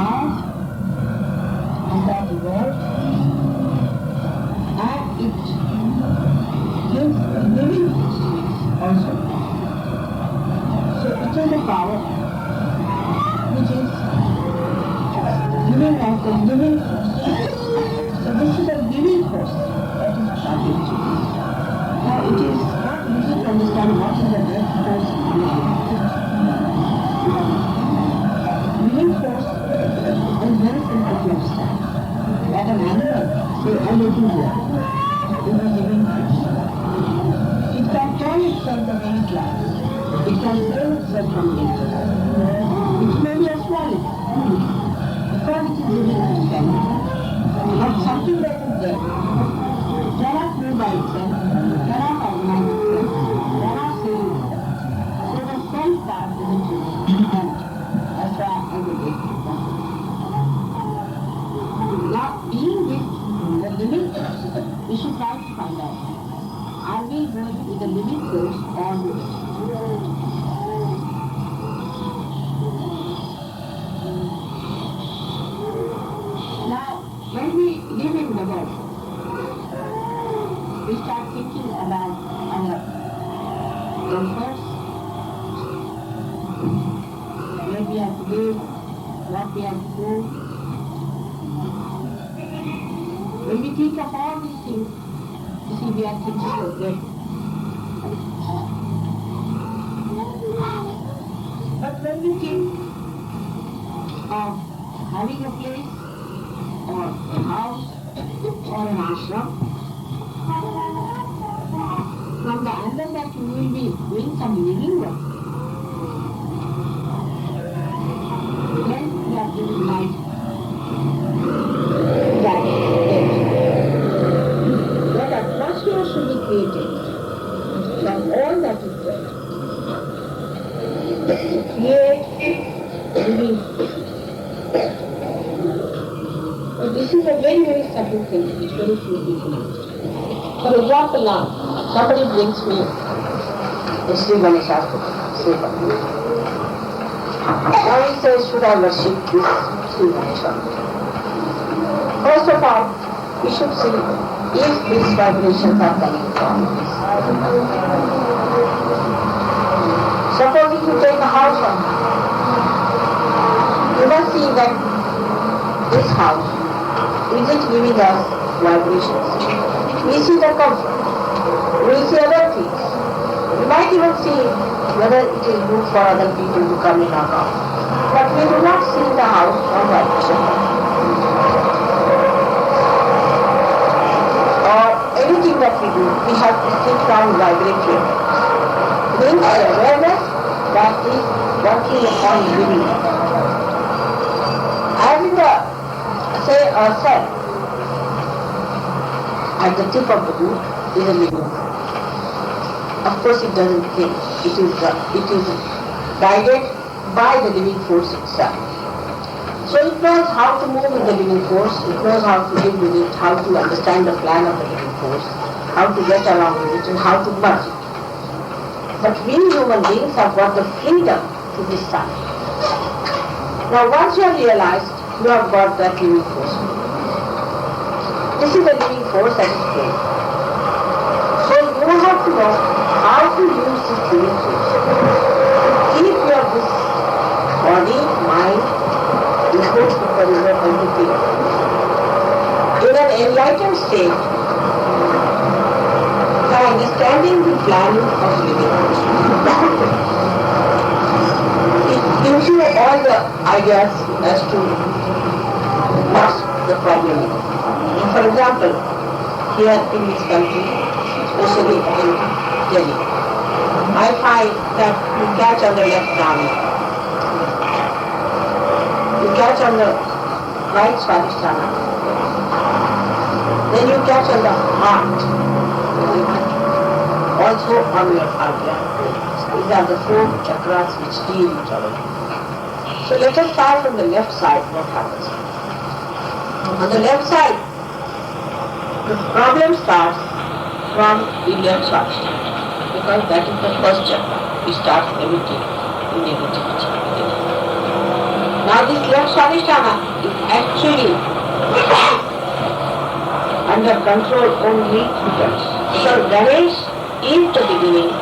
Mars and of the world, and it gives living beings also. So it is a power which is giving us the living force. So this is a living force that is ability. Now it is not easy to understand what is the living force. Living force is very simple to understand. Like an animal, say a little here, is a living force. It can turn itself the way it likes. It can save itself from danger. It may be a swallow, because it is living and standing. But something that is dead cannot move by itself, cannot organize itself, cannot save itself. So the self part is important as far as it is concerned. Now, being with the living force, we should try to find out, are we going with the living force or with it? Now, when we live in the world, we start thinking about our comforts, where we have to live, what we have to do. When we think of all these things, you see, we are thinking of them. But when we think of having a place, or a house, or an ashram, from the angle that you will be doing some living work, then we are giving life that atmosphere should be created from all that is there. Create living. But this is a very, very subtle thing which very few people understand. For example, now, somebody brings me a Sri Ganesh Hospital, Sri Ganesh. Now he says, should I worship this Sri Ganesh Hospital? First of all, we should see if these vibrations are coming from this. Supposing you take a house from here, you must see that this house is it giving us vibrations. We see the comfort, we see other things. We might even see whether it is good for other people to come in or not. But we do not see the house from vibration. Anything that we do, we have to sit down vibratory. Means the awareness that is working upon living. As in the, say, a cell, at the tip of the boot is a living. Of course it doesn't think. It is guided by the living force itself. So it knows how to move with the living force, it knows how to live with it, how to understand the plan of the living force, how to get along with it, and how to merge it. But we human beings have got the freedom to decide. Now once you have realized, you have got that living force. This is the living force that is playing. So you have to know how to use this living force. Keep your this body, mind, ego, superego, everything in an enlightened state by understanding the value of living. It gives you all the ideas as to what's the problem is. For example, here in this country, especially in Delhi, I find that you catch on the left arm, you catch on the right Swadhisthana, then you catch on the heart, also on your ajna. These are the four chakras which deal each other. So let us start from the left side, what happens. On the left side, the problem starts from the left Swadhisthana, because that is the first chakra. We start everything in negativity. Now this left Swadhisthana is actually under control only because so Ganesh is the beginning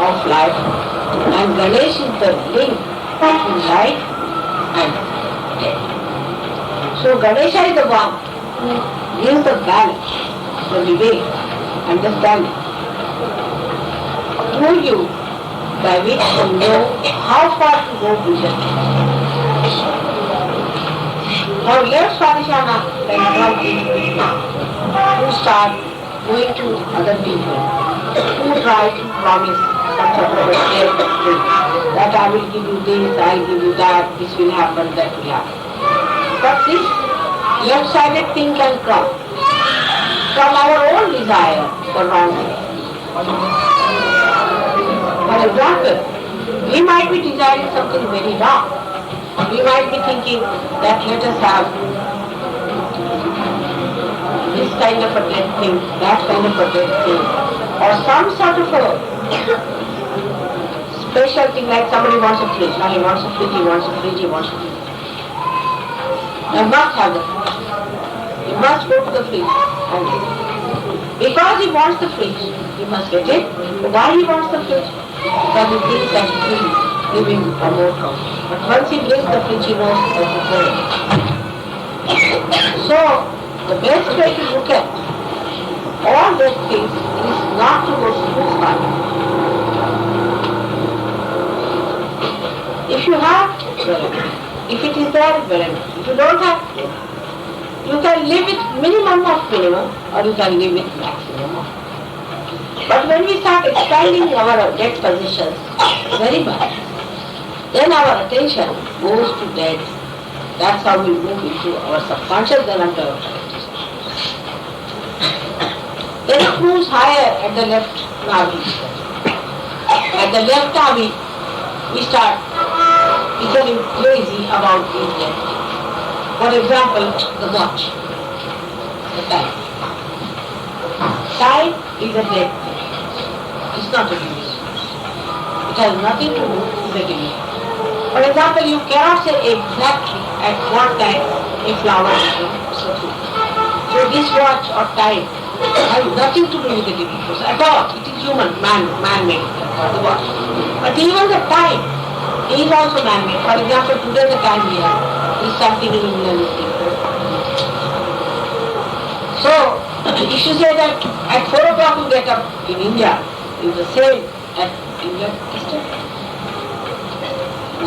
of life and Ganesh is the link between life and death. So Ganesha is the one who gives the balance, the debate, understanding to you by which you know how far to go with it. Now left Swadhisthana can come in who start going to other people who try to promise some sort of a clear thing that I will give you this, I will give you that, this will happen, that will happen. But this left-sided thing can come from our own desire for wrong things. For example, we might be desiring something very wrong. We might be thinking that let us have this kind of a dead thing, that kind of a dead thing, or some sort of a special thing like somebody wants a fridge. Now he wants a fridge, he wants a fridge, he wants a fridge. You must have the fridge. You must go to the fridge and get it. Because he wants the fridge, he must get it. Why he wants the fridge? Because he thinks that it will give him a more comfort. But once he brings the fridge, he knows that it's there. So, the best way to look at all those things is not to go too far. If you have, well, if it is there, well, if you don't have, you can live with minimum of minimum or you can live with maximum of. But when we start expanding our dead positions very much, then our attention goes to dead. That's how we move into our subconscious then under our conscious. Then it moves higher at the left navi. At the left navi, we start becoming crazy about these dead things. For example, the watch, the time. Time is a dead thing. It's not a living source. It has nothing to do with the living. For example, you cannot say exactly at what time a flower is settled. So this watch or time has nothing to do with the living force at all. It is human, man-made, the watch. But even the time is also man-made. For example, today the time here is something in England is different. So, if you say that at 4 o'clock you get up in India, it's the same at England,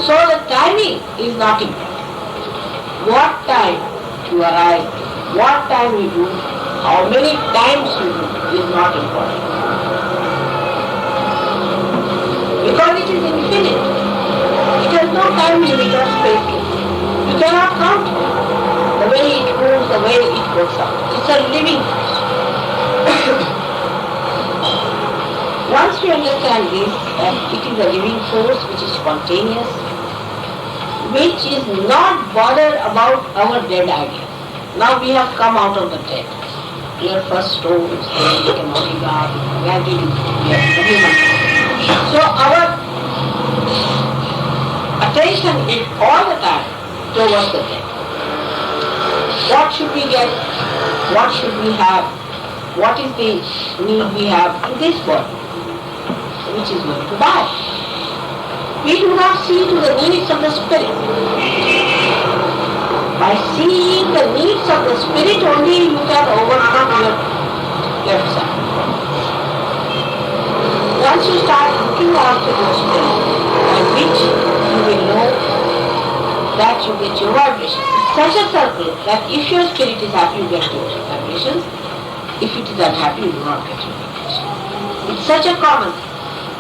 so the timing is not important. What time you arrive, what time you do, how many times you do is not important. Because it is infinite. It has no time limit or space limit. You cannot count it. The way it moves, the way it works out. It's a living force. Once we understand this, that it is a living force which is spontaneous, which is not bothered about our dead ideas. Now we have come out of the dead. Your first stone is there, you can only gradually we are the human. So our attention is all the time towards the dead. What should we get? What should we have? What is the need we have in this body, which is going to die? We do not see to the needs of the spirit. By seeing the needs of the spirit only you can overcome your left side. Once you start looking after your spirit, by which you will know that you get your vibrations. It's such a circle that if your spirit is happy, you get your vibrations. If it is unhappy, you do not get your vibrations. It's such a common.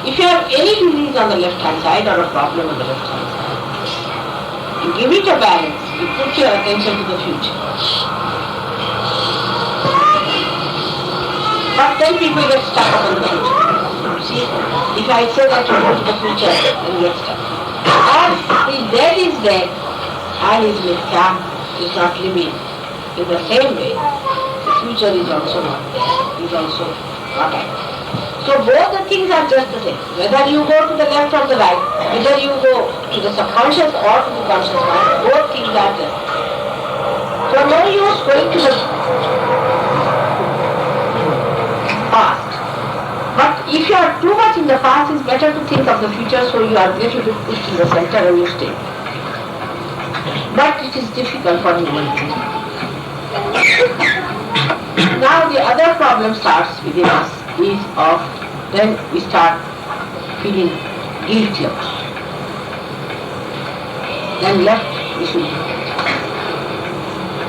If you have any disease on the left-hand side or a problem on the left-hand side, you give it a balance, you put your attention to the future. But then people get stuck on the future. See, if I say that you go to the future, then you get stuck. And his dead is dead, and his mithya is not living. In the same way, the future is also not there, is also not active. So both the things are just the same. Whether you go to the left or the right, whether you go to the subconscious or to the conscious mind, both things are just. So no use going to the past. But if you are too much in the past, it's better to think of the future, so you are a little bit pushed in the center and you stay. But it is difficult for human beings. Now the other problem starts within us is of then we start feeling guilty about it. Then left we should be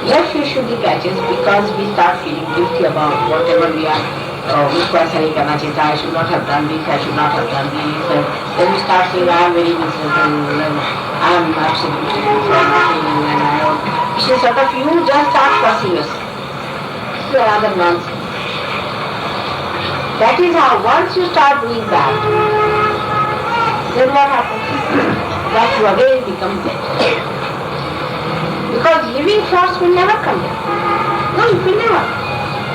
left we should be catches because we start feeling guilty about whatever we are. I should not have done this, I should not have done this. And then we start saying I am very miserable and I am absolutely good for nothing and I don't. So sort of you just start fussing yourself. It's another nonsense. That is how once you start doing that, then what happens? That you again become dead. Because living force will never come down. No, it will never.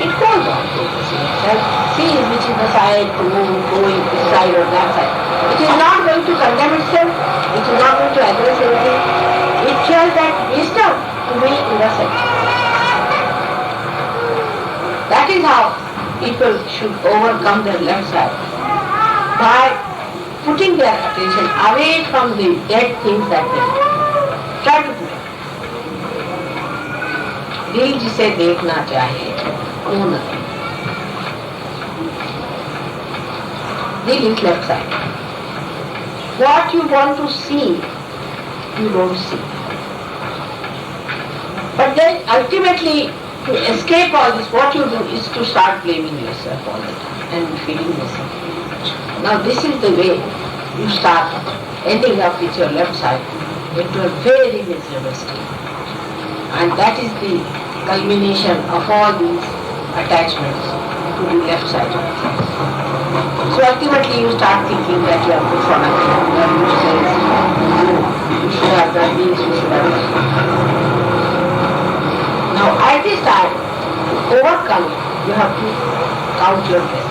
It goes on focusing itself, sees which is the side to move, going this side or that side. It is not going to condemn itself, it is not going to aggress anything. It shows that wisdom to be in the center. That is how people should overcome their left side, by putting their attention away from the dead things that they do. Try to do it. दिल जिसे देखना चाहे वो नहीं. Dill is left side. What you want to see, you don't see. But then ultimately, to escape all this, what you do is to start blaming yourself all the time and feeling yourself. Now this is the way you start ending up with your left side into a very miserable state. And that is the culmination of all these attachments to the left side. So ultimately you start thinking that you are good for nothing, you are useless, you should have done this, you should have done that. Now at this time, to overcome it, you have to count your blessings.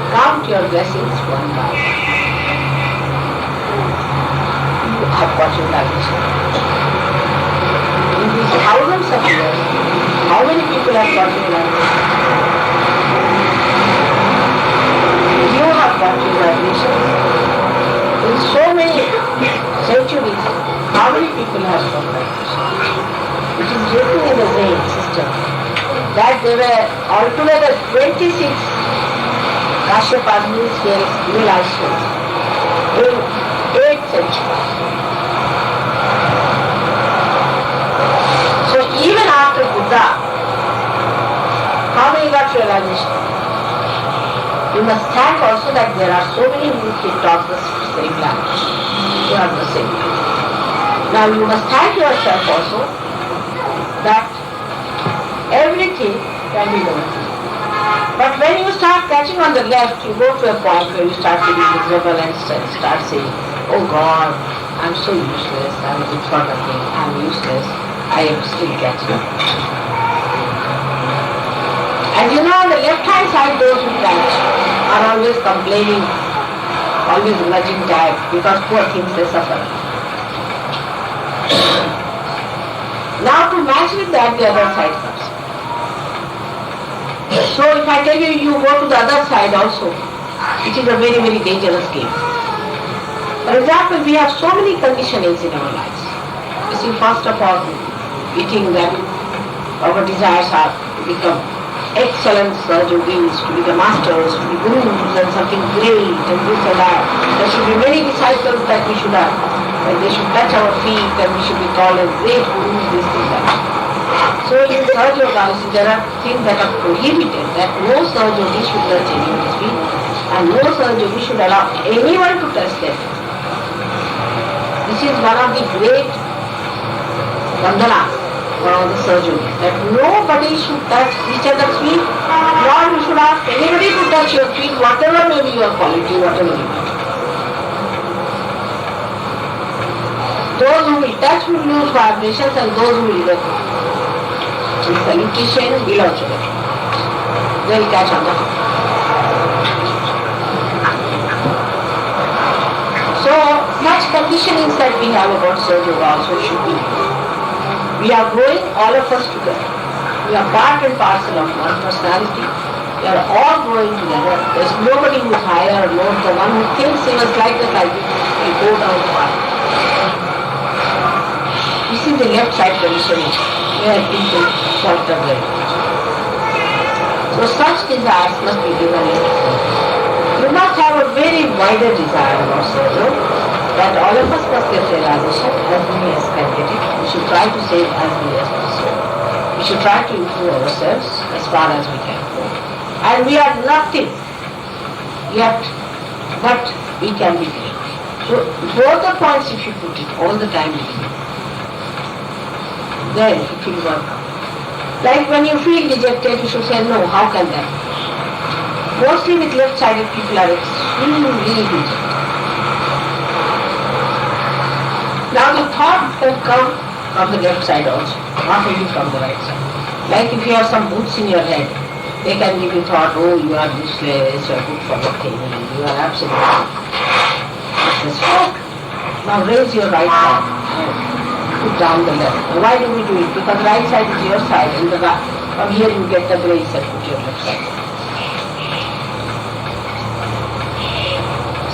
Count your blessings one by one. You have got your realization. In these thousands of years, how many people have got your realization? You have got your realization. In so many centuries, how many people have got realization? It is written in the Zen system that there were altogether 26 Kashyapas means realizations in 8th century. So even after Buddha, how many got realization? You must thank also that there are so many who can talk the same language. They are the same. Now you must thank yourself also that everything can be learned. But when you start catching on the left, you go to a point where you start feeling miserable and start saying, oh God, I'm so useless, I'm good for nothing, I'm useless, I am still catching. And you know, on the left-hand side, those who catch are always complaining, always nudging tired, because poor things they suffer. Now to match with that, the other side comes. So if I tell you, you go to the other side also, it is a very, very dangerous game. For example, we have so many conditionings in our lives. You see, first of all, we think that our desires are to become excellent yogis, to be the masters, to be gurus and something great and this and that. There should be many disciples that we should have. And they should touch our feet and we should be called as great gurus, this thing, that. So in Sahaja Yoga, there are things that are prohibited, that no Sahaja Yogi should touch anyone's feet and no Sahaja Yogi should allow anyone to touch them. This is one of the great vandanas for all the Sahaja Yogis, that nobody should touch each other's feet, nor you should ask anybody to touch your feet, whatever may be your quality, whatever you want. Those who will touch will lose vibrations and those who will get the salutation will also get. They will catch on the heart. So, such conditionings that we have about Sahaja Yoga also should be. We are growing, all of us together. We are part and parcel of one personality. We are all growing together. There's nobody who is higher or lower. The one who thinks he was like that, will go down the path. This is the left side conditioning where people falter very much. So such desires must be given in. You must have a very wider desire about Sahaja, that all of us must get realization as many as can get it. We should try to save as many as possible. We should try to improve ourselves as far as we can. And we are nothing yet, but we can be great. So both the points if you put it all the time, then it will work out. Like when you feel dejected, you should say, no, how can that be? Mostly with left-sided people are extremely dejected. Now the thought can come from the left side also, not only from the right side. Like if you have some boots in your head, they can give you thought, oh, you are useless, you are good for nothing, you are absolutely successful. Now raise your right side, put down the left. Why do we do it? Because the right side is your side, and from here you get the grace and put your left side.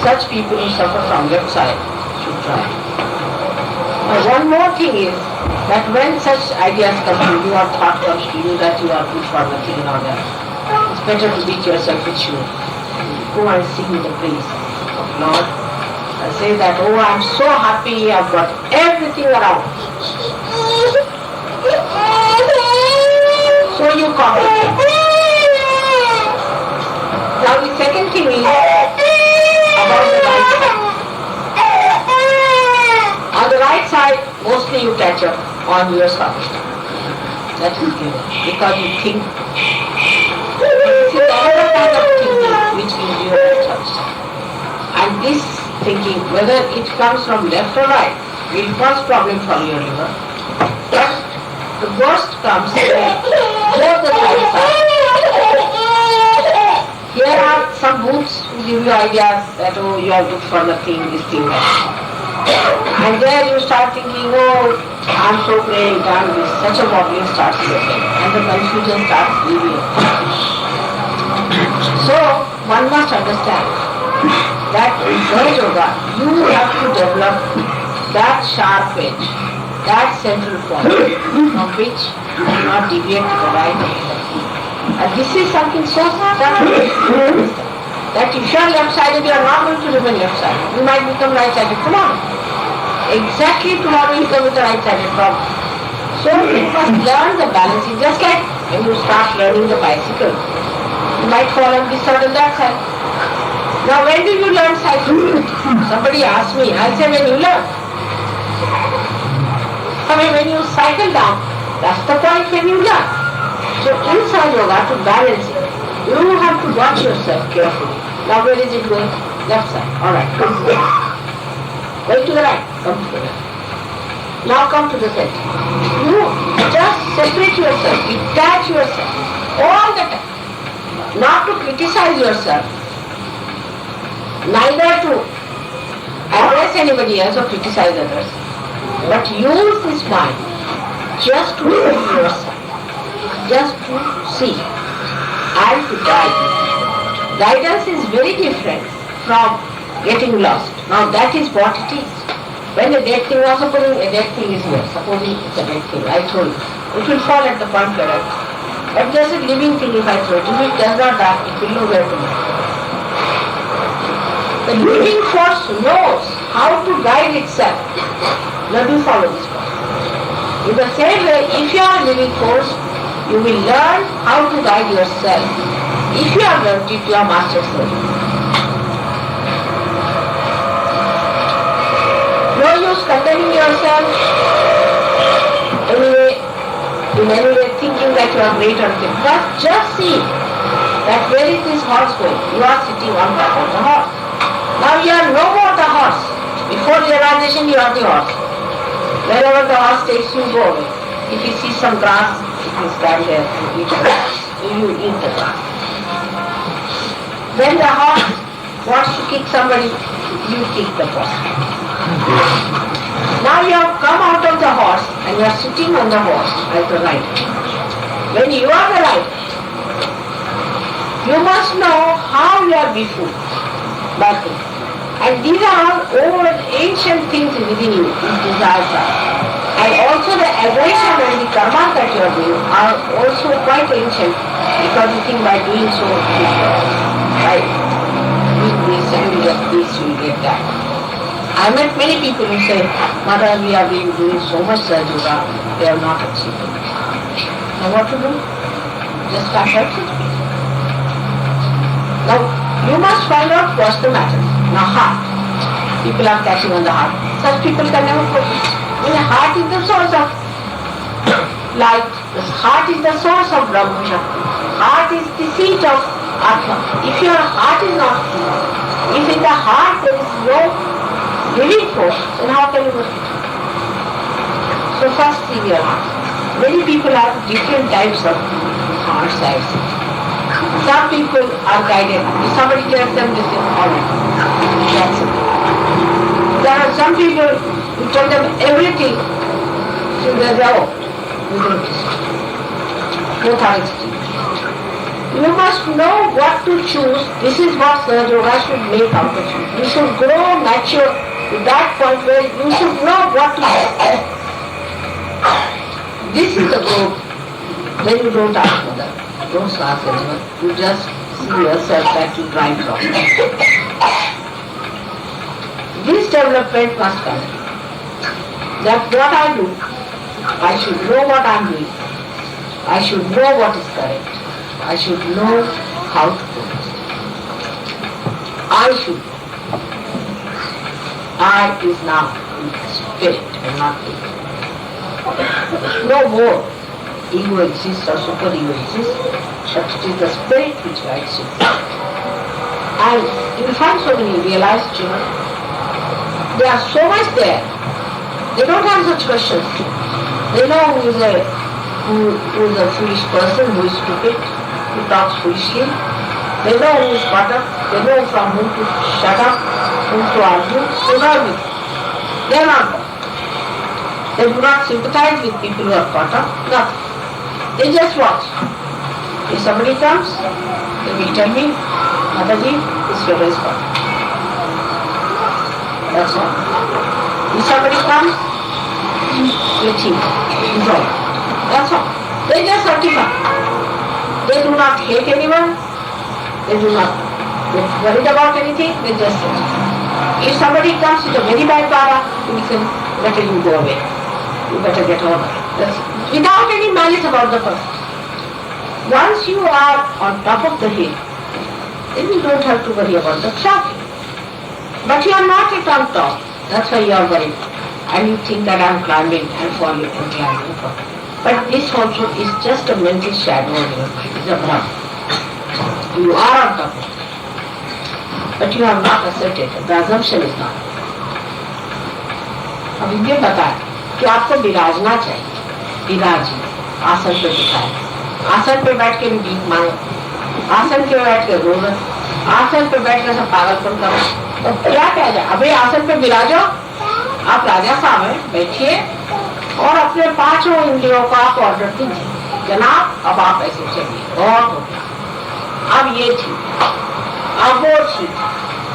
Such people who suffer from left side should try. Now one more thing is that when such ideas come to you or thought comes to you that you are good for nothing and all that, it's better to beat yourself with shoes. Go and sing the praise of Lord and say that, oh, I'm so happy, I've got everything around. So you contemplate. Now the second thing is about the right side. On the right side, mostly you catch up on your subject. That is given. Because you think. This is another kind of thinking which gives you a subject. And this thinking, whether it comes from left or right, will cause problem for your liver. But the worst comes when both the sides are. Here are some books who give you ideas that, oh, you are good for nothing, this thing, that. And there you start thinking, oh, I'm so great, I'm this, such a wobbling starts happening, and the confusion starts leaving. So, one must understand that in Sahaja Yoga, you have to develop that sharp edge, that central point, from which you will not deviate to the right or to the left. And this is something so subtle that if you are left-sided, you are not going to remain left-sided. You might become right-sided tomorrow. Exactly tomorrow you come with the right-sided problem. So you must learn the balancing, just like when you start learning the bicycle. You might fall on this side and that side. Now when do you learn cycling? Somebody asked me, I said when you learn. I mean when you cycle down, that's the point when you learn. So in Sahaja Yoga, to balance it, you have to watch yourself carefully. Now where is it going? Left side. Alright, come to the right. Going to the right, come to the left. Now come to the center. You just separate yourself, detach yourself all the time. Not to criticize yourself, neither to address anybody else or criticize others, but use this mind just to see yourself, just to see and to guide. Guidance is very different from getting lost. Now that is what it is. When a dead thing was supposing a dead thing is here, supposing it's a dead thing, I told you, it will fall at the point where I am. But there's a living thing if I throw it. If it does not die, it will know where to go. The living force knows how to guide itself. Now do follow this point. In the same way, if you are a living force, you will learn how to guide yourself. If you have learned it, you are master self. No use condemning yourself in any way thinking that you are great or anything. But just see that where is this horse going? You are sitting on top of the horse. Now you are no more the horse. Before realization you are the horse. Wherever the horse takes you, go away. If you see some grass, it will stand there and eat the grass. You eat the grass. Then the horse wants to kick somebody, you kick the person. Now you have come out of the horse and you are sitting on the horse as the rider. When you are the rider, you must know how you are before. And these are all old ancient things within you, these desires are. And also the aggression and the karma that you are doing are also quite ancient, because you think by doing so, by doing this and you get this, you get that. I met many people who say, Mother, we have been doing so much yoga, they have not achieved it. Now what to do? Just start practicing. Now you must find out what's the matter. Now heart. People are catching on the heart. Such people can never focus. The heart is the source of light. The heart is the source of Brahma Shakti. Heart is the seat of Atma. If your heart is not, if in the heart there is no living force, then how can you work? So first see your heart. Many people have different types of heart sides. Some people are guided. If somebody tells them this is alright. That's it. There are some people who tell them everything, so they go, you don't listen. Both are extreme. You must know what to choose. This is what Sahaja Yoga should make out of you. You should grow mature to that point where you should know what to do. This is the growth. Then you don't ask mother, don't ask anyone. You just see yourself that you drive from. This development must come. That what I do, I should know what I am doing. I should know what is correct. I should know how to do it. I should. I is now spirit and not ego. No more ego exists or super ego exists, but it is the spirit which guides you. And you will find so many realized children. They are so much there. They don't have such questions. They know who is a foolish person, who is stupid, who talks foolishly. They know who is caught up. They know from whom to shut up, whom to argue. They know everything. They are not. They do not sympathize with people who are caught up. Nothing. They just watch. If somebody comes, they will tell me, Mataji, this fellow is caught up. That's all. If somebody comes, let him enjoy. That's all. They just certify. They do not hate anyone. They do not get worried about anything. They just certify. If somebody comes with a very bad para, you will say, better you go away. You better get over. That's without any malice about the person. Once you are on top of the hill, then you don't have to worry about the traffic. But you are not yet on top. That's why you are worried. And you think that I am climbing and falling and climbing and falling. But this also is just a mental shadow of your mind. It's a bhram. You are on top of it. But you have not accepted it. The assumption is not. अब ये बताएं कि आपको विराजना चाहिए. विराजी. आसन पे बिठाए. आसन पे बैठ के भी भीख मांगे. आसन पे बैठ के रो रहे. आसन पे बैठ के सब पागलपन करो. तो क्या कहा जाए? अभी आसन पे विराजो. आप राजा साहब हैं, बैठिए और अपने पांचों इंद्रियों का आप ऑर्डर दीजिए. जनाब अब आप ऐसे चलिए. बहुत हो गया. अब ये ठीक, अब वो ठीक.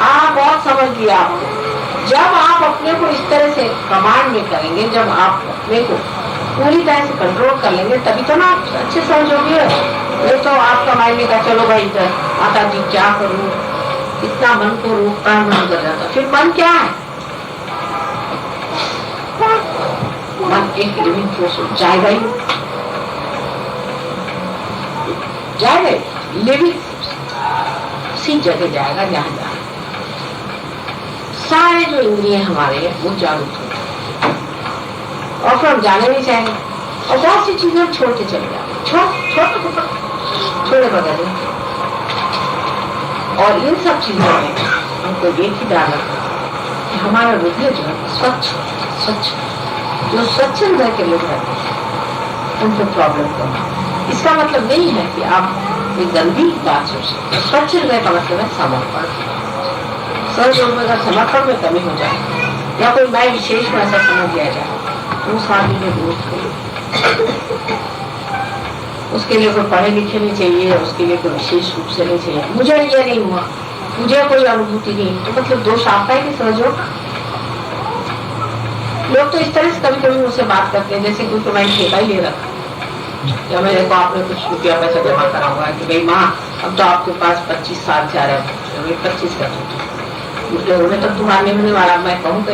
आप बहुत समझ लिया आपको. जब आप अपने को इस तरह से कमांड में करेंगे, जब आप अपने को पूरी तरह से कंट्रोल कर लेंगे, तभी तो ना आप अच्छे समझोगे. नहीं तो आपका माइंड में कहा चलो भाई इधर माता जी क्या करूं, इतना मन को रोकता है, मन कर जाता. फिर मन क्या है? मन एक लिविंग फोर्स जाएगा ही, जाएगा लिविंग उसी जगह जाएगा जहां जाएगा. सारे जो इंद्रिय हमारे वो जागरूक होते हैं और फिर हम जाने नहीं चाहेंगे और बहुत सी चीजें छोड़ के चले जाएंगे. छोड़े बगैर. और इन सब चीजों में हमको एक ही ध्यान रखना कि हमारा हृदय जो है स्वच्छ. जो स्वच्छ हृदय के लोग रहते हैं उनको प्रॉब्लम कम. इसका मतलब नहीं है कि आप एक गंदी बात सोचें. स्वच्छ हृदय का मतलब है समर्पण. सहयोग में अगर समर्पण में कमी हो जाए या कोई मैं विशेष में ऐसा समझ लिया जाए तो उस आदमी में दोष करो। उसके लिए कोई पढ़े लिखे नहीं चाहिए, उसके लिए कोई विशेष रूप से नहीं चाहिए। मुझे ये नहीं हुआ, मुझे कोई अनुभूति नहीं, तो मतलब दोष आपका है कि सहयोग? लोग तो इस तरह से कभी कभी मुझसे बात करते हैं जैसे कोई तुम्हारी ठेका ही ले रखा या मेरे को आपने कुछ रुपया पैसा जमा करा हुआ है कि भाई माँ अब तो आपके पास 25 साल जा रहा है, 25 का उन्हें तो तुम्हारा नहीं होने वाला, मैं कहूँ तो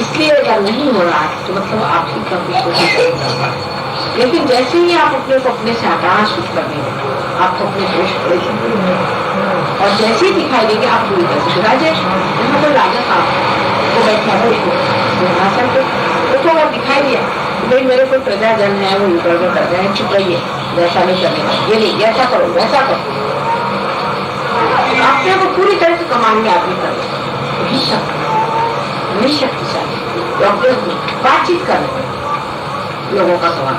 इसलिए अगर नहीं हो रहा है तो मतलब आप ही का कुछ। लेकिन जैसे ही आप अपने को अपने से हटाना शुरू कर देंगे आपको अपने दोष पड़ेगा और जैसे ही दिखाई देंगे आप पूरी तरह से राजे यहाँ पर राजा साहब वो बैठा सिंहासन पे उसको अगर दिखाई दिया भाई मेरे को प्रजाजन है वो इधर उधर कर रहे हैं, चुप रहिए, वैसा नहीं करने ये नहीं, ऐसा करो वैसा करो, अपने को पूरी तरह से कमान में आदमी कर वही शक्तिशाली अपने बातचीत करने लोगों का सवाल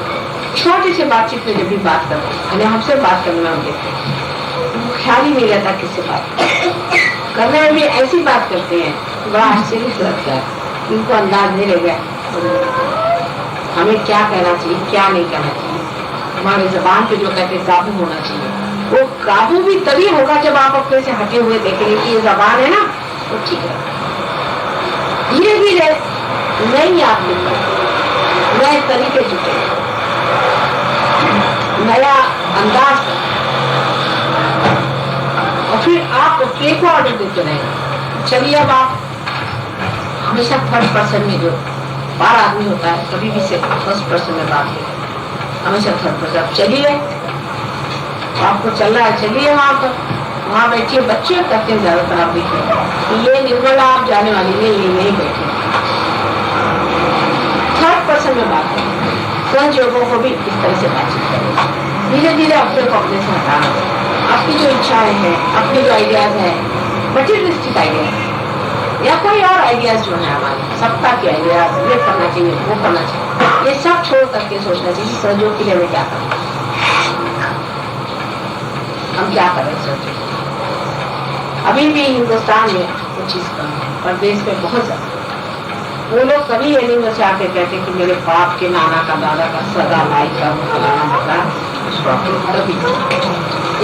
छोटी सी बातचीत में जब भी बात करते हैं हमसे बात करने में हम देखते हैं ख्याल ही नहीं रहता किससे बात करने में भी ऐसी बात करते हैं बड़ा आश्चर्य लगता है, इनको अंदाज नहीं रह गया हमें क्या कहना चाहिए क्या नहीं कहना चाहिए। हमारे जबान पे जो कहते हैं काबू होना चाहिए, वो काबू भी तभी होगा जब आप अपने से हटे हुए देखेंगे कि ये जबान है ना तो ठीक है। धीरे धीरे नई आप नए तरीके जुटे, नया अंदाज और फिर आप प्ले को ऑर्डर देते रहेंगे। चलिए अब आप हमेशा थर्ड पर्सन में जो बार आदमी होता है कभी भी से फर्स्ट पर्सन में बात करें, हमेशा थर्ड पर्सन। चलिए आपको चल रहा है, चलिए वहाँ बैठिए, बच्चे करते हैं ज्यादातर आप देखिए ये निर्मला आप जाने वाली नहीं बैठे, थर्ड पर्सन में बात करें। सहयोगों को भी इस तरह से बातचीत करें, धीरे धीरे अपने को अपने से हटाना, आपकी जो इच्छाएं हैं, अपने जो आइडियाज है, मटेरियलिस्टिक आइडिया या कोई और आइडियाज जो है हमारे सत्ता के आइडियाज, ये करना चाहिए वो करना चाहिए, ये सब छोड़ करके सोचना चाहिए सहयोग के लिए हमें क्या करना, हम क्या करें सहयोग। अभी भी हिंदुस्तान में वो चीज कम है और देश में बहुत ज्यादा। वो लोग कभी ये नहीं बचा के कहते कि मेरे बाप के नाना का दादा का सगा लाई का फलाना मतलब कभी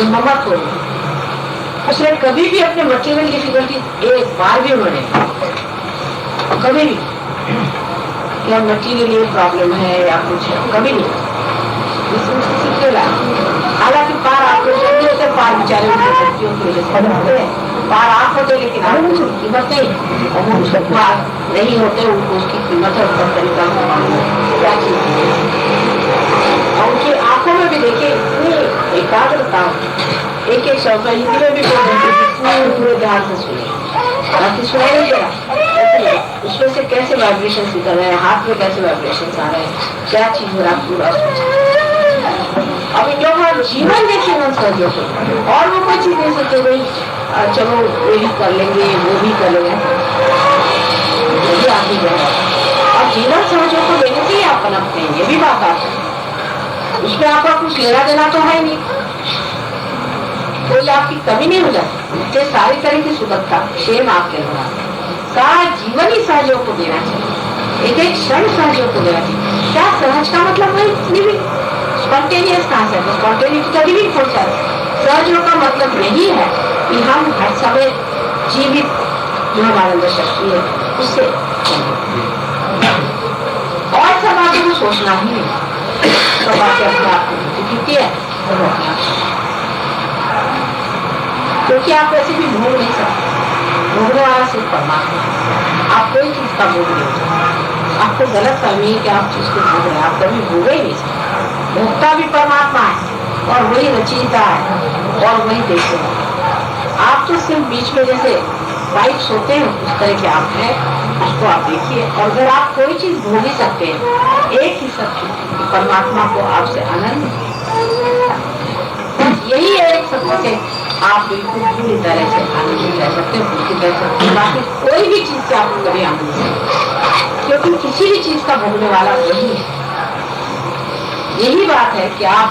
ये ममत हो उसने कभी भी अपने मटेरियल डिफिकल्टी एक बार भी उन्होंने कभी भी क्या मटेरियल ये प्रॉब्लम है या कुछ है कभी नहीं। हालांकि पार आप लोग जल्दी होते पार बेचारे उनके बच्चियों की वजह से होते हैं, पार आप होते लेकिन आपको उसकी कीमत नहीं और वो उसके पार नहीं होते उनको उसकी कीमत है उसका तरीका क्या चीज और उनकी आंखों में भी देखिए इतनी एकाग्रता एक एक शब्द हिंदी में भी पूरे ध्यान से सुने बाकी सुनाई नहीं दे रहा उसमें से कैसे वाइब्रेशन निकल रहे हैं, हाथ में कैसे वाइब्रेशन आ रहे हैं, क्या चीज हो रहा पूरा अब इन लोगों का जीवन देखिए मन सहयोग और वो कोई चीज नहीं सोचते भाई चलो ये भी कर लेंगे वो भी कर लेंगे आगे और जीवन सहयोग को देने से ही आप पनपते हैं, ये भी बात आती है, उसमें आपका कुछ लेना देना तो है नहीं, कोई आपकी कमी नहीं हो जाती, इससे सारी तरह की सुगमता क्षेम आपके अंदर सारा जीवन ही सहयोग को देना चाहिए, एक एक क्षण सहयोग को देना चाहिए। क्या सहज का मतलब वही स्पॉन्टेनियस कहाँ से, स्पॉन्टेनियस का लिविंग फोर्स है। सहयोग का मतलब यही है कि हम हर समय जीवित जो हमारे अंदर शक्ति है उससे और सब बातों को सोचना ही नहीं, सब बातें अपने आप को है क्योंकि आप वैसे भी भोग नहीं सकते, भोगने वाला सिर्फ परमात्मा, आप कोई चीज का भोग नहीं सकते, आपको गलत फहमी है कि आप चीज को भोग रहे हैं, आप कभी भोगे ही नहीं सकते। भोक्ता भी परमात्मा है और वही रचयिता है और वही देखेगा। आप तो सिर्फ बीच में जैसे पाइप्स होते हैं उस तरह के आप हैं, उसको आप देखिए और अगर आप कोई चीज भोग ही सकते हैं एक ही सत्य परमात्मा को आपसे आनंद, यही है एक सत्य से आप बिल्कुल पूरी तरह से आनंदित रह सकते हैं, पूरी तरह से बाकी कोई भी चीज से आपको कभी आनंद नहीं, क्योंकि किसी भी चीज का भोगने वाला वही है। यही बात है कि आप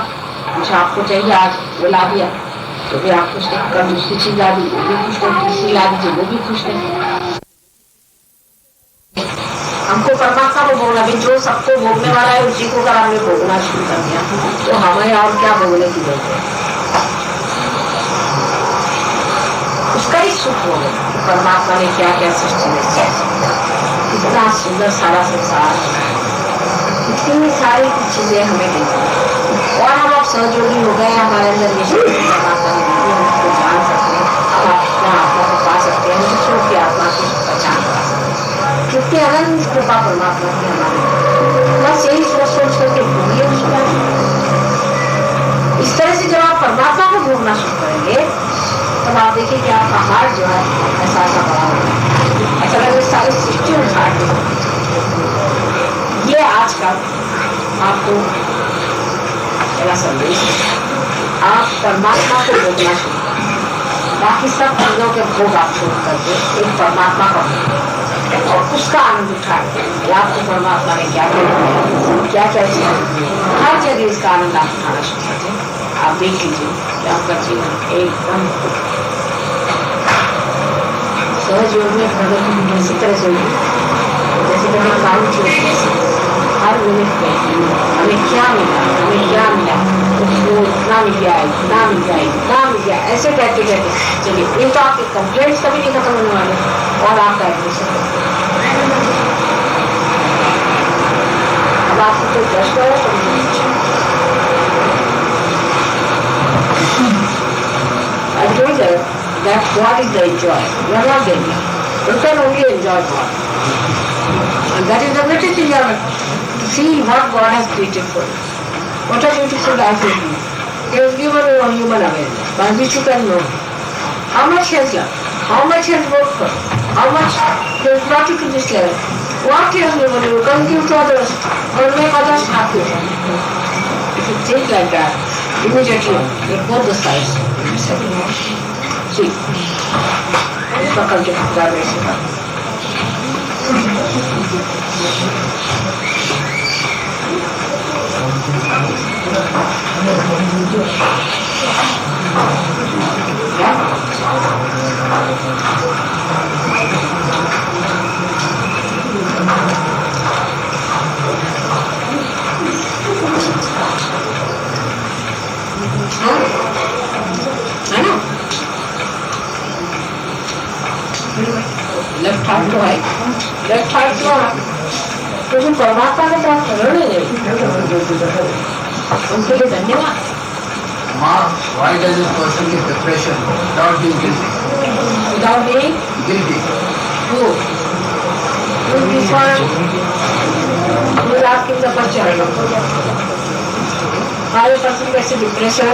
कुछ आपको चाहिए, आज वो ला दिया तो भी आप खुश हैं, कल दूसरी चीज ला दी वो भी खुश हैं, तीसरी ला दीजिए वो भी खुश हैं। हमको परमात्मा को भोगना भी, जो सबको भोगने वाला है उसी को अगर हमने भोगना शुरू कर दिया तो हमें और क्या भोगने की जरूरत है। उसका ही सुख होगा कि परमात्मा ने क्या क्या सृष्टि में किया, कितना सुंदर सारा संसार, कितनी सारी चीजें हमें दी और हम अब सहयोगी हो गए, हमारे अंदर ये शक्ति परमात्मा ने दी, हम उसको जान सकते हैं, हम अपना आत्मा को पा सकते हैं, दूसरों की आत्मा की पहचान पा सकते हैं। कितनी अनंत कृपा परमात्मा की हमारी, बस यही सोच सोच करके भूलिए उसका। इस तरह से जब आप परमात्मा को भोगना शुरू करेंगे तब आप देखिए कि आपका हार्ट जो है ऐसा ऐसा बड़ा होगा, ऐसा लगे सारी सृष्टि उठाट हो। ये आज का आपको मेरा संदेश है, आप परमात्मा को भोगना शुरू करें, बाकी सब चीजों के भोग आप शुरू करके एक परमात्मा का भोग और उसका आनंद उठाए। आपको परमात्मा ने क्या क्या क्या हर जगह इसका आनंद आप उठाना शुरू करते। आप देख लीजिए कि आपका जीवन एकदम सहज योग में प्रगति इसी तरह से होगी जैसे कि हमें काउंट किया हर मिनट में हमें क्या मिला, हमें क्या मिला, वो इतना मिल गया, इतना मिल गया, इतना मिल गया, ऐसे कहते कहते चलिए। ये तो आपके कंप्लेंट्स कभी नहीं खत्म होने वाले और आपका एडमिशन। अब आपको कोई प्रश्न है तो I told her that God is the enjoyer. You are not the enjoyer. You can only enjoy God. And that is the greatest enjoyment. To see what God has created for you. What a beautiful life is you. He has given you a human awareness by which you can know how much He has done, how much He has worked for, how much He has brought you to this level. What He has given you can give to others or make others happy. If you think like that, immediately you both the sides. See, इसका कल के खुदा वैसे का है ना? Left हाथ तो है, लेफ्ट हाथ तो है, तो तुम परमात्मा के साथ रण है उनके लिए धन्यवाद। Why does this person get depression without being guilty? Without being Guilty. who? This one who is asking the question. How a person gets a depression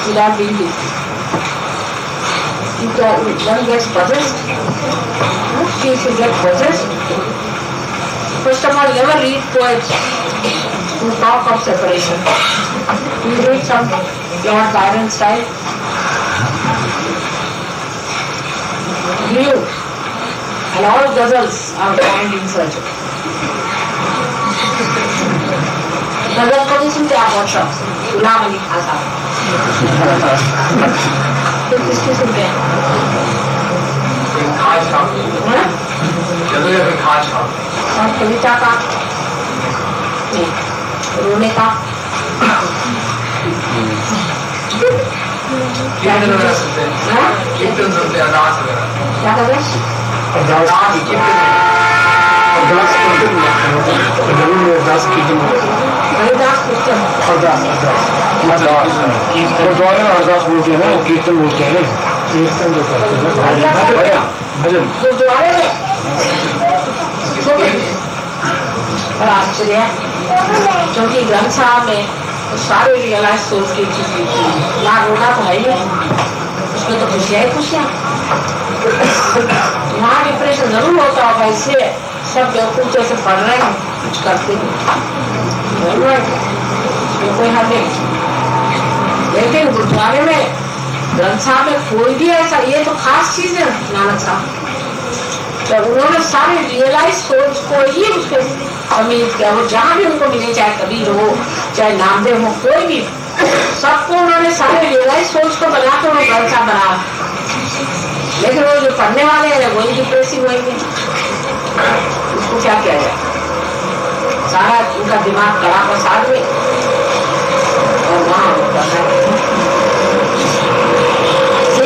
without being guilty? If one gets possessed, she should get possessed. First of all, never read poets who talk of separation. You read some Lord Byron style. You and all ghazals are banned in surgery. ghazal को भी सुनते आप बहुत शौक से, गुलाम अली खान साहब। तो किसकी सुनते हैं? और कविता का नहीं, रोने का क्या कर अरदास बोलते हैं ना, कीर्तन बोलते हैं, कीर्तन जो करते हैं गुरुद्वारे में बड़ा आश्चर्य है क्योंकि ग्रंथ साहब में तो सारे रियलाइज सोच की चीज थी ना, रोना तो है ही है, उसमें तो खुशियाँ ही खुशियाँ। वहाँ डिप्रेशन जरूर होता होगा, इसलिए सब बेवकूफ जैसे पढ़ रहे हैं, कुछ करते नहीं, कोई हल नहीं। लेकिन गुरुद्वारे में ग्रंथ साहब में कोई भी ऐसा, ये तो खास चीज है नानक साहब, तो उन्होंने सारे रियलाइज सोच को ही उसके अमीर किया। वो जहाँ भी उनको मिले, चाहे कबीर हो चाहे नामदेव हो, कोई भी सबको उन्होंने सारे रियलाइज सोच को बनाकर वो गलत सा बना, लेकिन वो जो पढ़ने वाले हैं वही डिप्रेसिव होंगे। उसको क्या किया जाए, सारा उनका दिमाग कड़ा प्रसाद में और वहां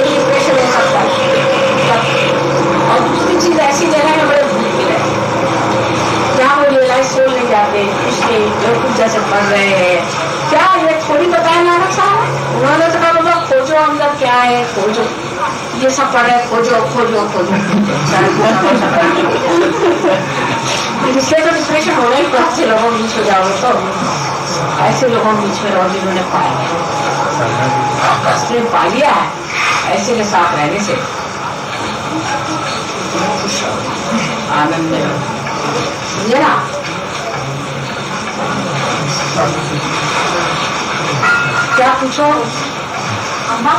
डिप्रेशन हो सकता है। और दूसरी चीज ऐसी जगह में बड़े भूख मिले जहाँ वो रियलाइज सोच नहीं जाते, कुछ नहीं, जो कुछ जैसे पढ़ रहे हैं क्या ये थोड़ी बताया नानक साहब, उन्होंने तो कहा खोजो अंदर क्या है, खोजो ये सब पढ़े, खोजो खोजो खोजो। इसलिए तो डिप्रेशन होना ही बहुत से लोगों के बीच हो जाओगे तो ऐसे लोगों के बीच में रहो जिन्होंने पा लिया है, ऐसे के साथ रहने से आनंद में समझे ना। क्या पूछो अम्मा,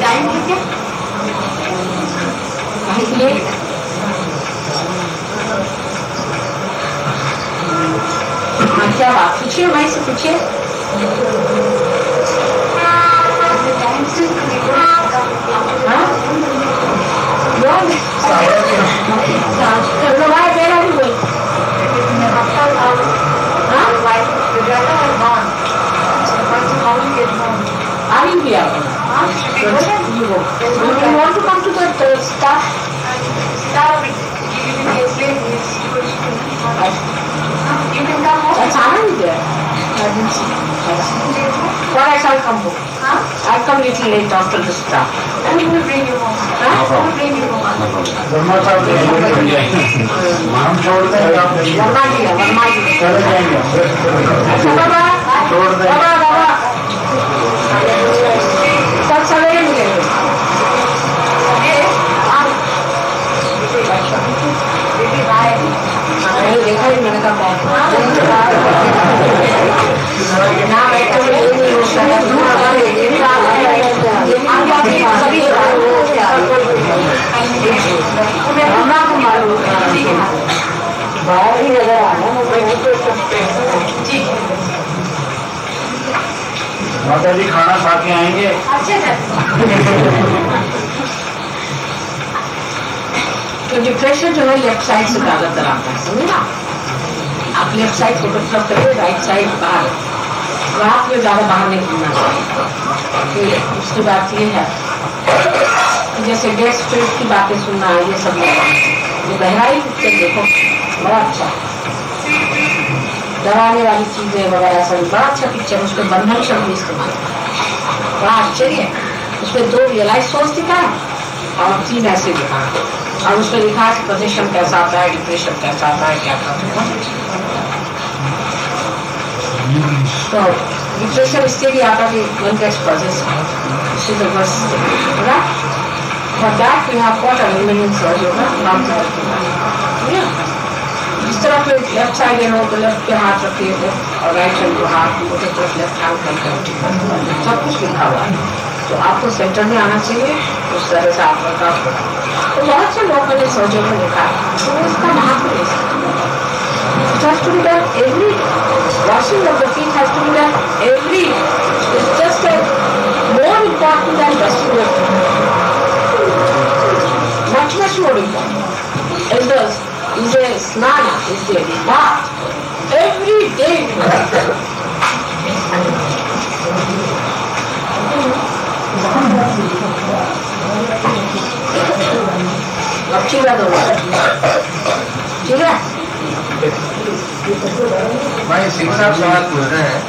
टाइम है क्या कहीं के लिए? हाँ क्या बात पूछिए, भाई से पूछिए। Are you here? You want to come to the staff? You can come home. That's Anand there. I didn't see. Or I shall come home. I'll come little late after the staff. And we will bring you home. We will bring you home. Verma साहब हम छोड़ते हैं, वर्मा जी चले जाएंगे। अच्छा बाबा छोड़ दें। बाबा सब सवेरे मिलेंगे। नहीं देखा ही मैंने कहा ना बैठे नहीं हो बाहर ही नजर आना माता जी खाना खा के आएंगे। तो डिप्रेशन जो है लेफ्ट साइड से ज्यादातर आता है, समझे ना। आप लेफ्ट साइड फोटोग्राफ करिए, राइट साइड बाहर, रात में ज्यादा बाहर नहीं घूमना चाहिए। उसकी बात ये है जैसे गैस स्ट्रेट की बातें सुनना है, ये सब ये गहराई पिक्चर देखो, बड़ा अच्छा डराने वाली चीजें वगैरह सब, बड़ा अच्छा पिक्चर। उसके बंधन शब्द इस्तेमाल, बड़ा आश्चर्य है। उसमें 2 रियलाइज सोच दिखा है और 3 ऐसे दिखा है, और उसमें लिखा है कि पोजीशन कैसा आता है, डिप्रेशन कैसा आता है, क्या करता है। तो डिप्रेशन इसके लिए आता है कि मन गेट्स पोजेसिव, इसी the worst, right. For that we have got a remaining surge होगा नाम से रखिएगा। जिस तरह पे लेफ्ट साइड हो तो लेफ्ट पे हाथ रखिए और राइट हैंड को हाथ को तरफ लेफ्ट हैंड करके सब कुछ लिखा हुआ है। तो आपको सेंटर में आना चाहिए, उस तरह से आप वर्कआउट करें। तो बहुत से लोगों ने सर्जन में लिखा है, तो इसका महत्व ले सकते। It has to be done every, washing of the feet has to be done every, it's just a more important than dusting your feet. Much more important. Is a snana, is a bath every day. अब चूड़ा दो, ठीक है। भाई सिंह साहब सवाल पूछ रहे हैं,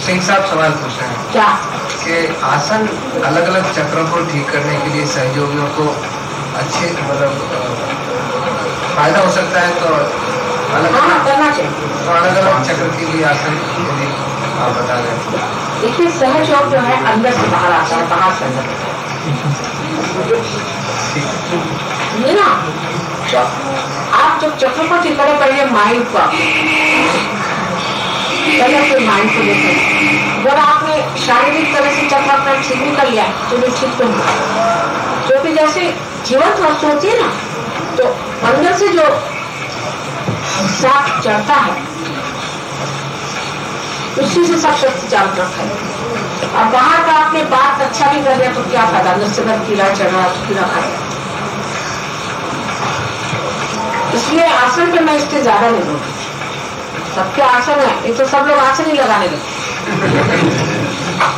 सिंह साहब सवाल पूछ रहे हैं क्या कि आसन अलग अलग चक्रों को ठीक करने के लिए सहयोगियों को अच्छे मतलब फायदा हो सकता है, तो अलग करना चाहिए। तो अलग अलग चक्र के लिए आसन यदि आप बता दें। देखिए सहज योग जो है अंदर से बाहर आता है, बाहर से अंदर ये ना। तो आप जब चक्र को ठीक करें पहले माइंड को, पहले अपने माइंड को देखें। जब आपने शारीरिक तरह से चक्र अपना ठीक भी कर लिया तो भी ठीक तो हुआ, क्योंकि जैसे जीवंत वस्तु होती है ना, तो अंदर से जो साफ चढ़ता है उसी से सब शक्ति चालू रखा है। अब बाहर का आपने बात अच्छा भी कर दिया तो क्या फायदा, निश्चित कीड़ा चढ़ रहा तो कीड़ा खाएगा। इसलिए आसन पे मैं इससे ज्यादा नहीं बोलूँ। सबके आसन है, ये तो सब लोग आसन ही लगाने लगे।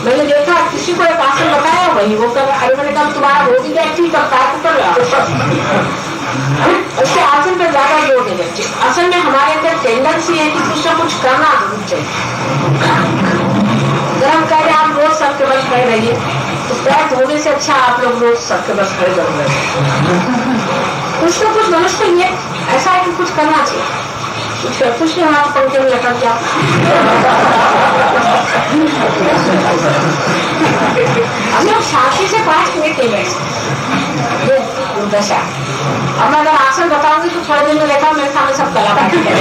मैंने देखा किसी को एक आसन बताया वही वो कर, अरे मैंने कहा तुम्हारा हो भी गया ठीक करता है तो कर रहा। उसके आसन पे ज्यादा जोर देना चाहिए। असल में हमारे अंदर टेंडेंसी है कि कुछ ना कुछ करना जरूर चाहिए। अगर हम कह रहे हैं आप रोज सबके बस खड़े रहिए तो पैर धोने से अच्छा आप लोग रोज सबके बस खड़े जरूर रहे। कुछ ना कुछ मनुष्य ये ऐसा है कि कुछ करना चाहिए। कुछ नहीं हाथ पंखे में लटक जाओ। हम लोग शांति से 5 मिनट नहीं बैठ सकते, दुर्दशा। अब मैं अगर आसन बताऊंगी तो थोड़े दिन में देखा मेरे सामने सब कलाकारी कर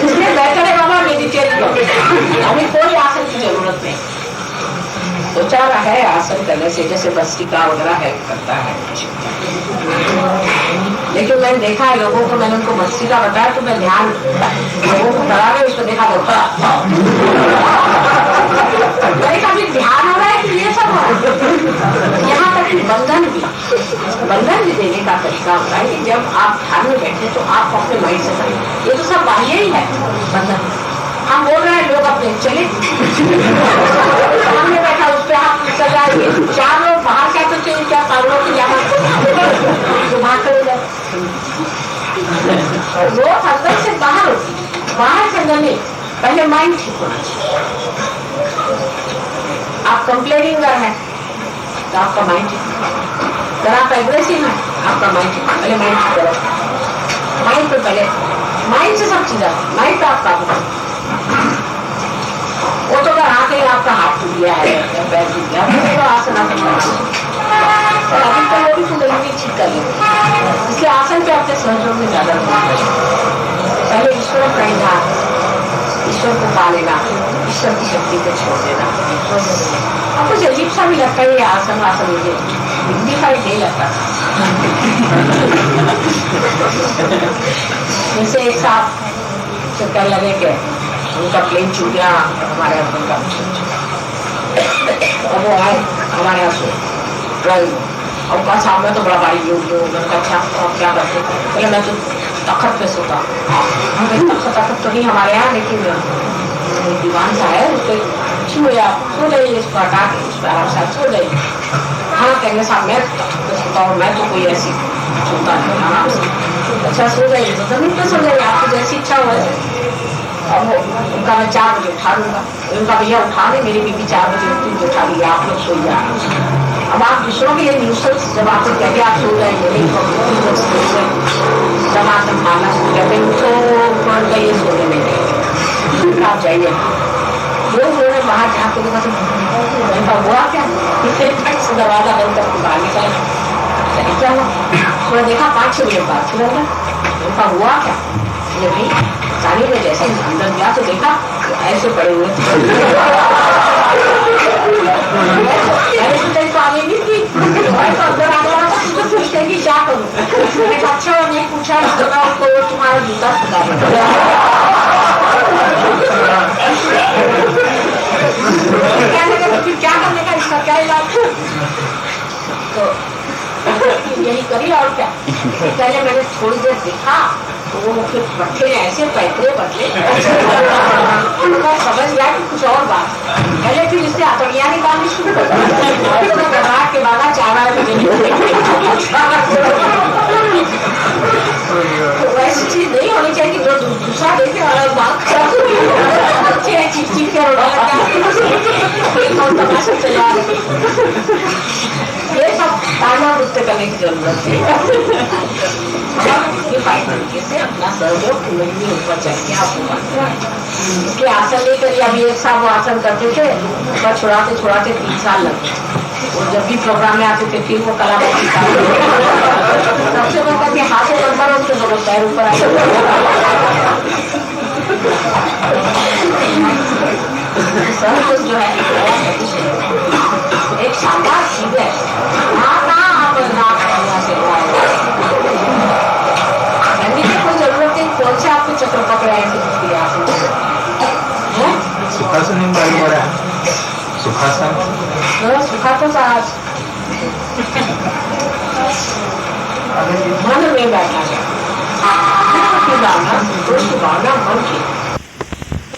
इसलिए बेहतर है बाबा मेडिटेट करो, अभी कोई आसन की जरूरत नहीं। सोचा रहा है आसन करने से, जैसे भस्त्रिका वगैरह है करता है, लेकिन मैंने देखा है लोगों को, मैंने उनको भस्त्रिका बताया तो मैं ध्यान लोगों को करा रहे उसको देखा मेरे का भी ध्यान हो रहा है कि ये सब हो रहा है। यहाँ तक कि बंधन भी देने का तरीका होता है कि जब आप ध्यान में बैठे तो आप अपने माइंड से करें, ये तो सब बाह्य ही है बंधन। हम बोल रहे हैं लोग अपने चले सामने बैठा उस पर हाथ चल रहा है, 4 लोग बाहर क्या तो चाहिए, क्या कारणों की जाना जो बाहर चले जाए। लोग अंदर से बाहर होती, बाहर से अंदर नहीं, पहले माइंड ठीक होना चाहिए। आप कंप्लेनिंग कर हैं तो आपका माइंड ठीक, अगर आप एग्रेसिव हैं आपका माइंड ठीक, पहले माइंड ठीक करो। माइंड पे पहले, माइंड से सब चीज आती, माइंड पे आप काबू करो। वो तो अगर आके आपका हाथ टूट गया है या पैर टूट गया तो आसन आसन अभी तो वो भी तो गरीबी ठीक कर लेते। इसलिए आसन पे अपने सहयोग में ज्यादा पहले ईश्वर प्रणिधान, ईश्वर को पा लेना, ईश्वर की शक्ति को छोड़ देना। अब कुछ अजीब सा भी लगता है ये आसन वासन, मुझे डिग्निफाइड नहीं लगता। जैसे एक साहब तो कहने लगे कि उनका प्लेन छूट गया हमारे हस्बैंड का, और वो आए हमारे यहाँ से ट्रेन, और उनका सामने तो बड़ा भारी योग योग, उनका अच्छा आप क्या करते, पहले मैं तो तखत पे सोता, तखत तो नहीं हमारे यहाँ, लेकिन दीवान सा है उस पर छुए आप सो जाइए, इसको हटा के उस पर आराम से सो जाइए। हाँ कहेंगे साहब मैं तखत पे सोता हूँ, मैं तो कोई ऐसी सोता नहीं आराम से, अच्छा सो जाइए तो जमीन पे सो जाइए, आपकी जैसी इच्छा हो। और उनका मैं 4 बजे उठा लूंगा, उनका भैया उठा दे, मेरी बीबी 4 बजे उठती उठा दी, आप लोग सो जाए। अब आप दूसरों के लिए न्यूसेंस जब आपको कहते आप सो जाएंगे नहीं, जब आप मानना शुरू करते उनको मान गए सोने में आप जाइए। लोग उन्होंने बाहर जाके हुआ क्या दरवाजा बंद करके बाहर निकाला, क्या हुआ थोड़ा देखा 5-6 मिनट बाद छुड़ा गया, उनका हुआ क्या ये भाई सारी में जैसे अंदर गया तो देखा ऐसे पड़े हुए थे। मैंने सोचा इसको आगे नहीं थी, अंदर आ गया था तो पूछते कि क्या करूँ, अच्छा नहीं पूछा उसको तुम्हारा जूता खुदा क्या करने का, इसका क्या इलाज। तो यही करी और क्या। पहले मैंने थोड़ी देर देखा तो वो फिर बच्चे ऐसे पैतरे बदले उनका समझ गया कि कुछ और बात, पहले फिर इससे हथौड़ियाँ निकालनी शुरू कर दी तो मैं घबराहट के बाद 4 बजे तो वैसी चीज नहीं होनी चाहिए कि जो दूसरा देखे वाला बात चीख चीख के तमाशा चला, ये सब ताना नृत्य करने की जरूरत है। तरीके से अपना सहयोग ऊपर चढ़ के आप इसके आसन नहीं करिए। अभी एक साहब वो आसन करते थे, ऊपर छुड़ाते 3 साल लगे, और जब भी प्रोग्राम में आते थे फिर वो कला सबसे बड़ा करके हाथों पर करो उसके दोनों पैर ऊपर आए। सहयोग जो है एक शानदार चीज है, कोई जरूरत नहीं कौन से आपको चक्र पकड़ाए थे सुखा सा सुखा तो साहस मन में बैठा है संतोष की भावना मन की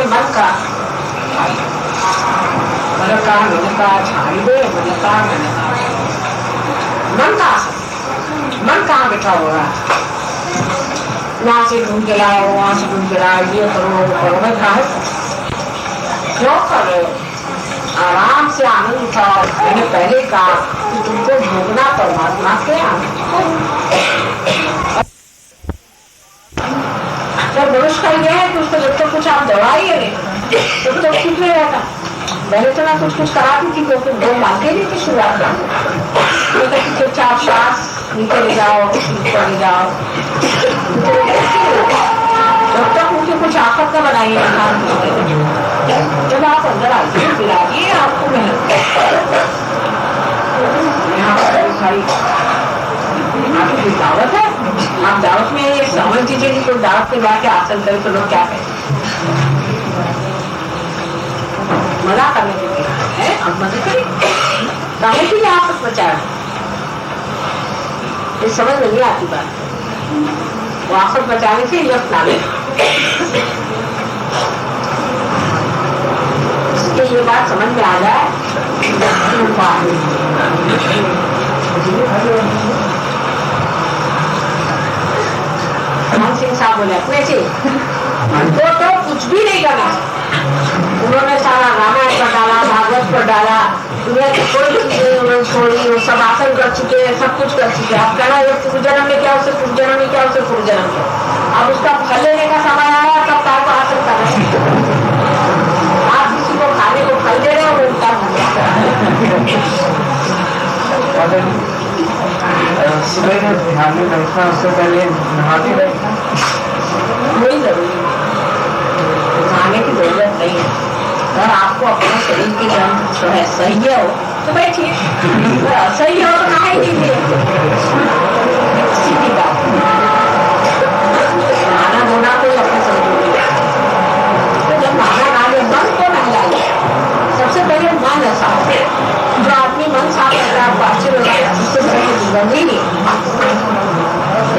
मन का मन का छाड़ी दे मन का मन कहाँ बैठा हुआ है यहाँ से ढूंढ के लाओ वहां से ढूंढ के लाओ ये करो वो करो मैं कहा क्यों कर रहे हो आराम से आनंद उठाओ मैंने पहले कहा कि तुमको भोगना परमात्मा के आनंद जब मनुष्य का यह है कि उसको जब तक कुछ आप दवाई है तब तो ठीक नहीं रहता पहले तो मैं कुछ कराती थी क्योंकि वो मानते नहीं थी शुरुआत में चुपचाप श्वास नीचे ले जाओ ऊपर ले जाओ जब तक मुझे कुछ आफत का बनाइए जब आप अंदर आइए फिर आइए आपको मेहनत आपकी दावत है आप दावत में ये समझ दीजिए कि कोई दावत के बाद आसन करे तो लोग क्या कहें मजा करने के लिए है अब मजे करिए काहे के लिए आपस बचा ये समझ नहीं आती बात वो आपस बचाने से यश ना ले इसके ये बात समझ में आ जाए मान सिंह साहब बोले अपने से उनको तो कुछ भी नहीं करना उन्होंने सारा रामायण पर डाला भागवत पर डाला दुनिया की कोई चीज उन्होंने छोड़ी वो सब आसन कर चुके हैं सब कुछ कर चुके हैं आप कहना ये पूर्व जन्म में क्या उसे पूर्व जन्म में क्या उसे पूर्व जन्म में अब उसका फल लेने का समय आया तब तार को हासिल कर रहे हैं आप किसी को खाने को फल दे रहे हो वो उनका सुबह में ध्यान में बैठना उससे पहले नहाती बैठना कोई जरूरी नहाने की जरूरत नहीं है अगर आपको अपने शरीर की जन्म जो है सही हो तो बैठिए सही हो तो नहा ही दीजिए सीधी बात नहाना धोना कोई अपने जरूरी है तो जब नहाना खा ले मन को नहलाइए सबसे पहले मन है साफ जो आदमी मन साफ करता है आपको आश्चर्य होगा उससे बड़ी दुर्गंधी नहीं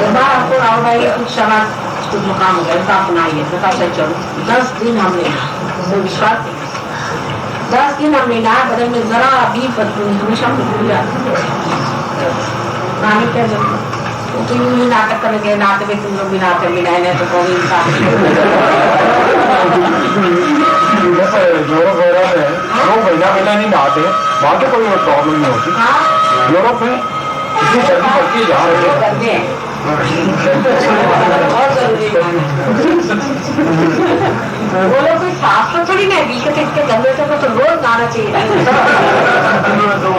एक बार आपको राहुल भाई कुछ समाज कुछ मुकाम हो गया उनका अपनाइए बता सर चलो 10 दिन हमने कोई विश्वास नहीं 10 दिन हमने नहा बदल में जरा भी बदलू नहीं हमेशा बदलू जाती नहाने क्या जरूरत तो यूं ही नाटक करेंगे नाते में तुम लोग भी नाते मिलाए नहीं तो कोई इंसान जैसे यूरोप वगैरह में लोग महीना नहीं नहाते वहाँ तो कोई प्रॉब्लम नहीं होती यूरोप में इतनी सर्दी पड़ती है जहाँ रहते हैं बहुत जरूरी है वो लोग कोई साफ तो थोड़ी नहीं बीच के गंदे से तो रोज नहाना चाहिए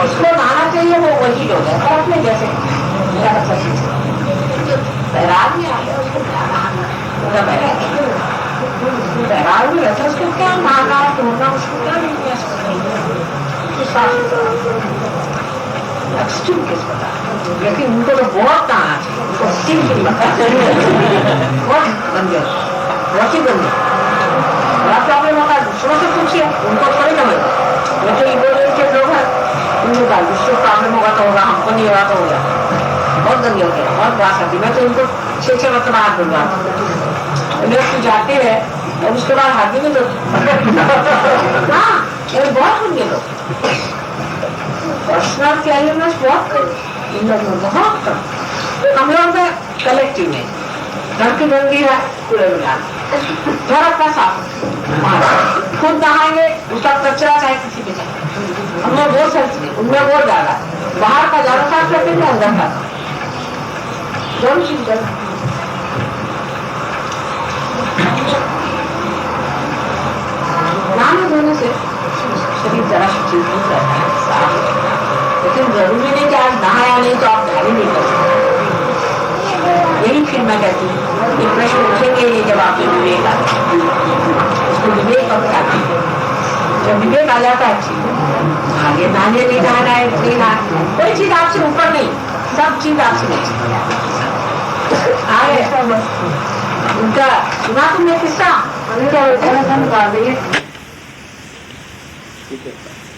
उसको नहाना चाहिए वो वही लोग है और अपने जैसे बैराग में आ गया उसको बैराग में रहता उसको क्या नहाना धोना उसको क्या नहीं एक्सट्रीम केस बता लेकिन उनको तो बहुत नहाना चाहिए उनको स्टीम की बता बहुत गंदे बहुत ही गंदे बड़ा प्रॉब्लम होता है दूसरों से पूछिए उनको थोड़ी समझ वो तो इगोरेंट के लोग हैं उनको का दूसरों प्रॉब्लम होगा तो होगा हमको नहीं होगा तो होगा बहुत गंदे होते हैं बहुत बात करती मैं तो उनको 6 मतलब हाथ बुलवाता लोग जाते हैं और उसके बाद हाथ भी तो हाँ ये बहुत होंगे लोग पर्सनल क्लियरनेस बहुत इन लोगों में बहुत कम हम लोग कलेक्टिव में घर की गंदगी है पूरे मिला घर अपना साफ खुद नहाएंगे उसका कचरा चाहे किसी के चाहे हम लोग वो सोचते उनमें वो ज्यादा बाहर का ज्यादा साफ करते हैं अंदर का दोनों चीज कर नहाने धोने से शरीर जरा चीज नहीं करता है साफ लेकिन जरूरी नहीं कि आज नहाया नहीं तो आप ध्यान नहीं कर सकते यही फिर मैं कहती हूँ ये प्रश्न उठेंगे ये जब आपके विवेक आता उसको विवेक अब क्या जब विवेक आ जाता है ठीक आगे नहाने नहीं नहाना है नहीं नहाना कोई चीज आपसे ऊपर नहीं सब चीज आपसे नीचे उनका सुना तुमने किस्सा देता है।